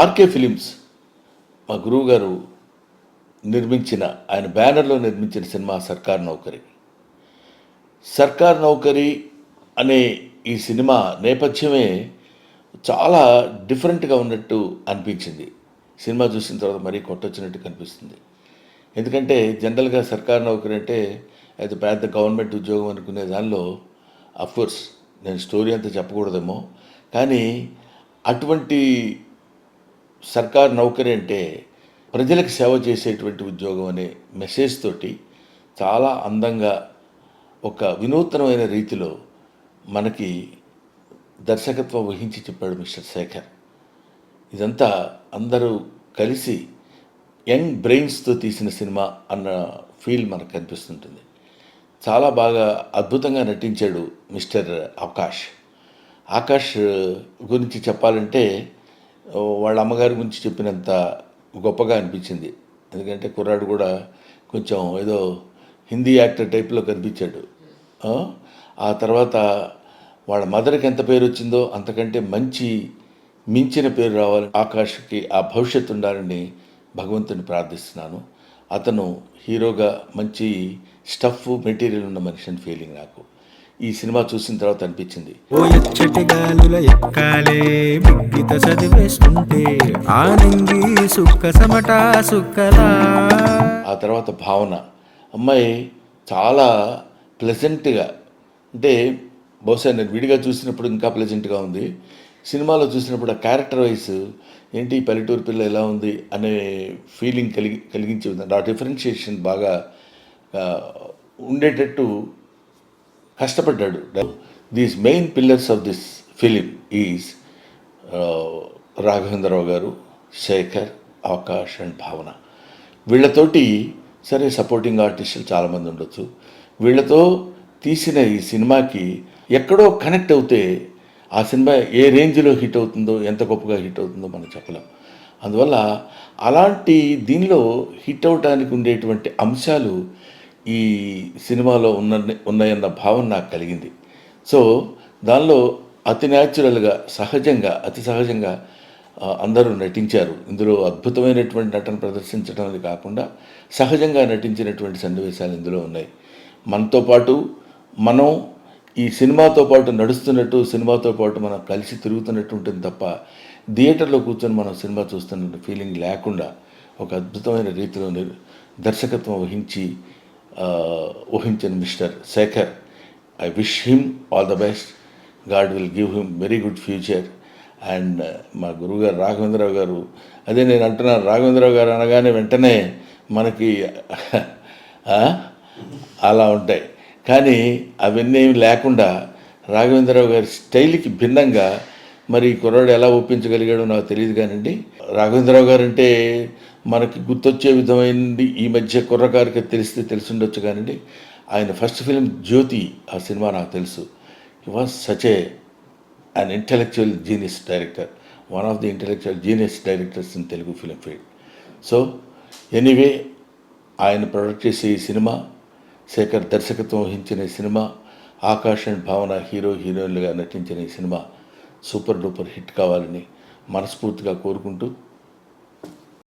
RK films మా గురువు గారు నిర్మించిన, ఆయన బ్యానర్లో నిర్మించిన సినిమా సర్కార్ నౌకరీ. సర్కార్ నౌకరీ అనే ఈ సినిమా నేపథ్యమే చాలా డిఫరెంట్గా ఉన్నట్టు అనిపించింది. సినిమా చూసిన తర్వాత మరీ కొట్టొచ్చినట్టు కనిపిస్తుంది. ఎందుకంటే జనరల్గా సర్కార్ నౌకరీ అంటే అది పెద్ద గవర్నమెంట్ ఉద్యోగం అనుకునే దానిలో అఫ్కోర్స్ నేను స్టోరీ అంతా చెప్పకూడదేమో, కానీ అటువంటి సర్కార్ నౌకరీ అంటే ప్రజలకు సేవ చేసేటువంటి ఉద్యోగం అనే మెసేజ్ తోటి చాలా అందంగా ఒక వినూత్నమైన రీతిలో మనకి దర్శకత్వం వహించి చెప్పాడు మిస్టర్ శేఖర్. ఇదంతా అందరూ కలిసి యంగ్ బ్రెయిన్స్తో తీసిన సినిమా అన్న ఫీల్ మనకు కనిపిస్తుంటుంది. చాలా బాగా అద్భుతంగా నటించాడు మిస్టర్ ఆకాష్. ఆకాష్ గురించి చెప్పాలంటే వాళ్ళ అమ్మగారి గురించి చెప్పినంత గొప్పగా అనిపించింది. ఎందుకంటే కుర్రాడు కూడా కొంచెం ఏదో హిందీ యాక్టర్ టైప్లో కనిపించాడు. ఆ తర్వాత వాళ్ళ మదర్కి ఎంత పేరు వచ్చిందో అంతకంటే మించిన పేరు రావాలి ఆకాష్కి, ఆ భవిష్యత్తు ఉండాలని భగవంతుని ప్రార్థిస్తున్నాను. అతను హీరోగా మంచి స్టఫ్ మెటీరియల్ ఉన్న మనిషి అని ఫీలింగ్ నాకు ఈ సినిమా చూసిన తర్వాత అనిపించింది. ఆ తర్వాత భావన అమ్మాయి చాలా ప్లెజెంట్గా, అంటే బహుశా నేను విడిగా చూసినప్పుడు ఇంకా ప్లెజెంట్గా ఉంది. సినిమాలో చూసినప్పుడు ఆ క్యారెక్టర్ వైజ్ ఏంటి పల్లెటూరు పిల్ల ఎలా ఉంది అనే ఫీలింగ్ కలిగించే విధంగా ఆ డిఫరెన్షియేషన్ బాగా ఉండేటట్టు కష్టపడ్డాడు. These main pillars of this film is Raghavendra Rao గారు, శేఖర్, ఆకాష్ అండ్ భావన. వీళ్ళతోటి సరే సపోర్టింగ్ ఆర్టిస్టులు చాలామంది ఉండొచ్చు. వీళ్ళతో తీసిన ఈ సినిమాకి ఎక్కడో కనెక్ట్ అవుతే ఆ సినిమా ఏ రేంజ్లో హిట్ అవుతుందో, ఎంత గొప్పగా హిట్ అవుతుందో మనం చెప్పలేం. అందువల్ల అలాంటి దీనిలో హిట్ అవడానికి ఉండేటువంటి అంశాలు ఈ సినిమాలో ఉన్నాయన్న భావన నాకు కలిగింది. సో దానిలో అతి న్యాచురల్గా అతి సహజంగా అందరూ నటించారు. ఇందులో అద్భుతమైనటువంటి నటన ప్రదర్శించడం అది కాకుండా సహజంగా నటించినటువంటి సన్నివేశాలు ఇందులో ఉన్నాయి. మనతో పాటు మనం ఈ సినిమాతో పాటు నడుస్తున్నట్టు, సినిమాతో పాటు మనం కలిసి తిరుగుతున్నట్టు ఉంటుంది తప్ప థియేటర్లో కూర్చొని మనం సినిమా చూస్తున్న ఫీలింగ్ లేకుండా ఒక అద్భుతమైన రీతిలో దర్శకత్వం వహించిన mister Shekhar. I wish him all the best. God will give him very good future. And మా గురువుగారు రాఘవేంద్రరావు గారు, అదే నేను అంటున్నాను, రాఘవేంద్రరావు గారు అనగానే వెంటనే మనకి అలా ఉంటాయి. కానీ అవన్నీ లేకుండా రాఘవేంద్రరావు గారి స్టైల్కి భిన్నంగా మరి కుర్రాడు ఎలా ఒప్పించగలిగాడో నాకు తెలియదు. కానివ్వండి, రాఘవేంద్రరావు గారు అంటే మనకి గుర్తొచ్చే విధమైనది ఈ మధ్య కుర్రకారికి తెలిసి ఉండొచ్చు. కానివ్వండి, ఆయన ఫస్ట్ ఫిలిం జ్యోతి, ఆ సినిమా నాకు తెలుసు. హి was such an intellectual genius director, one of the intellectual genius directors in Telugu film field. So anyway, ఆయన ప్రొడక్ట్ చేసే ఈ సినిమా, శేఖర్ దర్శకత్వం వహించిన ఈ సినిమా, ఆకాష్ అండ్ భావన హీరోయిన్లుగా నటించిన ఈ సినిమా సూపర్ డూపర్ హిట్ కావాలని మనస్ఫూర్తిగా కోరుకుంటూ